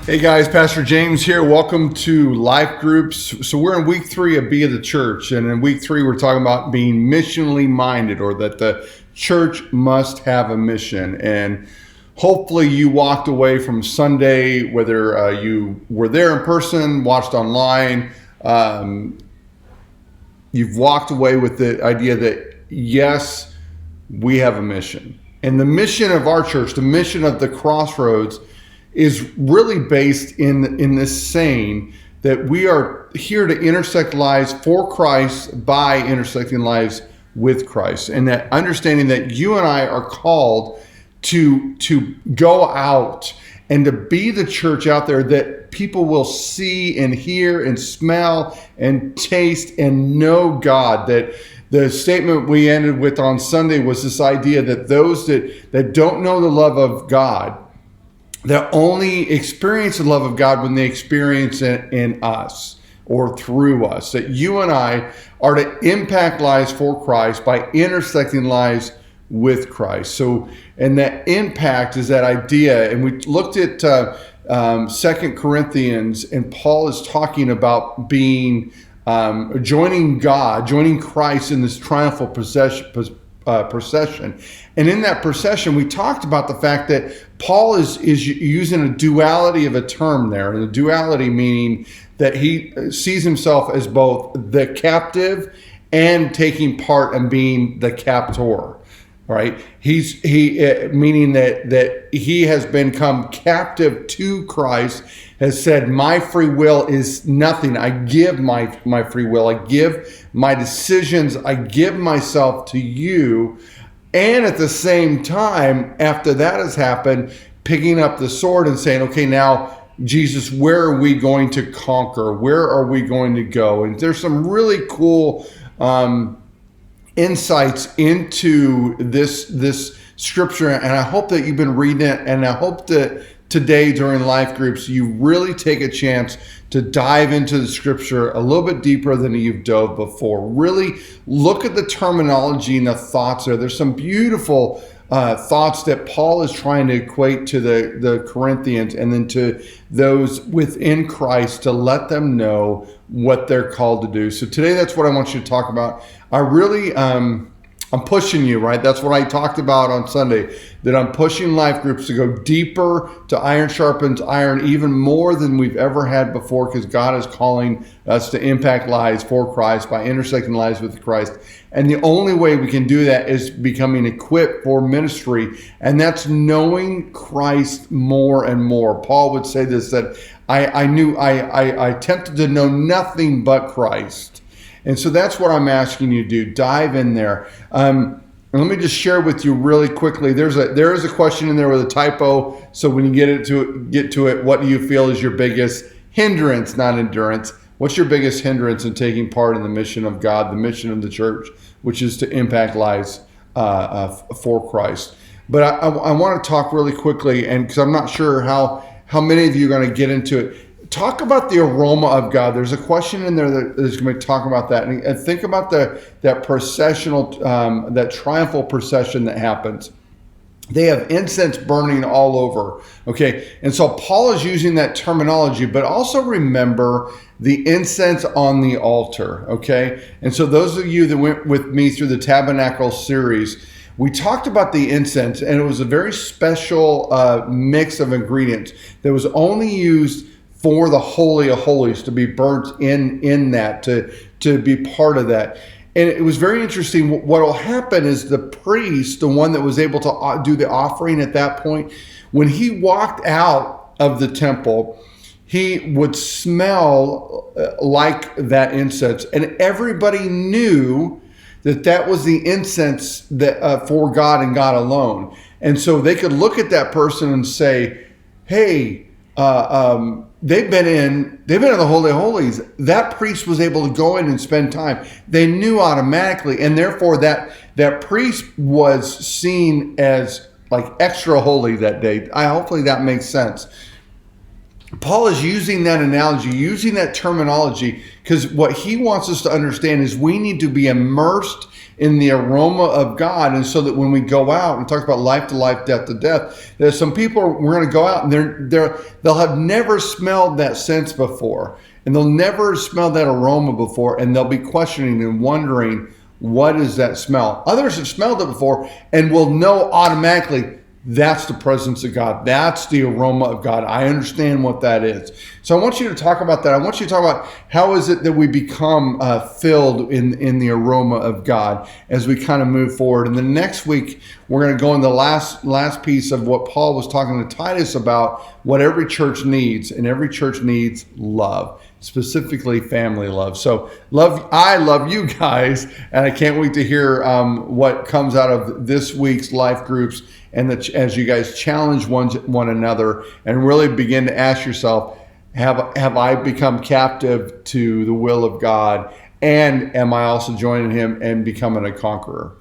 Hey guys, Pastor James here. Welcome to Life Groups. So we're in week 3 of Be of the Church. And in week 3, we're talking about being missionally minded, or that the church must have a mission. And hopefully you walked away from Sunday, whether you were there in person, watched online, you've walked away with the idea that yes, we have a mission. And the mission of our church, the mission of the Crossroads, is really based in this saying that we are here to intersect lives for Christ by intersecting lives with Christ. And that understanding that you and I are called to go out and to be the church out there that people will see and hear and smell and taste and know God. That the statement we ended with on Sunday was this idea that those that don't know the love of God, that only experience the love of God when they experience it in us or through us. That you and I are to impact lives for Christ by intersecting lives with Christ. So, and that impact is that idea. And we looked at 2 Corinthians, and Paul is talking about being joining God, joining Christ in this triumphal procession. And in that procession, we talked about the fact that Paul is using a duality of a term there. And the duality meaning that he sees himself as both the captive and taking part and being the captor. Right? Meaning that he has become captive to Christ, has said, my free will is nothing. I give my free will. I give my decisions. I give myself to you. And at the same time, after that has happened, picking up the sword and saying, okay, now, Jesus, where are we going to conquer? Where are we going to go? And there's some really cool insights into this scripture, and I hope that you've been reading it, and I hope that today during life groups you really take a chance to dive into the scripture a little bit deeper than you've dove before. Really look at the terminology and the thoughts there. There's some beautiful thoughts that Paul is trying to equate to the Corinthians and then to those within Christ to let them know what they're called to do. So today, that's what I want you to talk about. I really, I'm pushing you, right? That's what I talked about on Sunday, that I'm pushing life groups to go deeper, to iron sharpens iron, even more than we've ever had before, because God is calling us to impact lives for Christ by intersecting lives with Christ. And the only way we can do that is becoming equipped for ministry, and that's knowing Christ more and more. Paul would say this, that I attempted to know nothing but Christ. And so that's what I'm asking you to do. Dive in there. And let me just share with you really quickly. There is a question in there with a typo. So when you get to it, what do you feel is your biggest hindrance, not endurance? What's your biggest hindrance in taking part in the mission of God, the mission of the church, which is to impact lives for Christ? But I want to talk really quickly, and because I'm not sure how many of you are going to get into it. Talk about the aroma of God. There's a question in there that is going to talk about that, and think about that processional, that triumphal procession that happens. They have incense burning all over. Okay, and so Paul is using that terminology, but also remember the incense on the altar. Okay, and so those of you that went with me through the Tabernacle series, we talked about the incense, and it was a very special mix of ingredients that was only used for the Holy of Holies to be burnt in that, to be part of that. And it was very interesting. What will happen is the priest, the one that was able to do the offering at that point, when he walked out of the temple, he would smell like that incense. And everybody knew that was the incense that for God and God alone. And so they could look at that person and say, hey, they've been in the Holy of Holies. That priest was able to go in and spend time. They knew automatically, and therefore that priest was seen as like extra holy that day. Hopefully that makes sense. Paul is using that analogy, using that terminology, because what he wants us to understand is we need to be immersed in the aroma of God. And so that when we go out and talk about life to life, death to death, there's some people, we're going to go out and they'll have never smelled that sense before. And they'll never smelled that aroma before. And they'll be questioning and wondering, what is that smell? Others have smelled it before and will know automatically, that's the presence of God. That's the aroma of God. I understand what that is. So I want you to talk about that. I want you to talk about how is it that we become filled in the aroma of God as we kind of move forward. And then next week, we're going to go in the last piece of what Paul was talking to Titus about, what every church needs. And every church needs love, specifically family love. So I love you guys, and I can't wait to hear what comes out of this week's life groups, and as you guys challenge one another and really begin to ask yourself, have I become captive to the will of God, and am I also joining him and becoming a conqueror?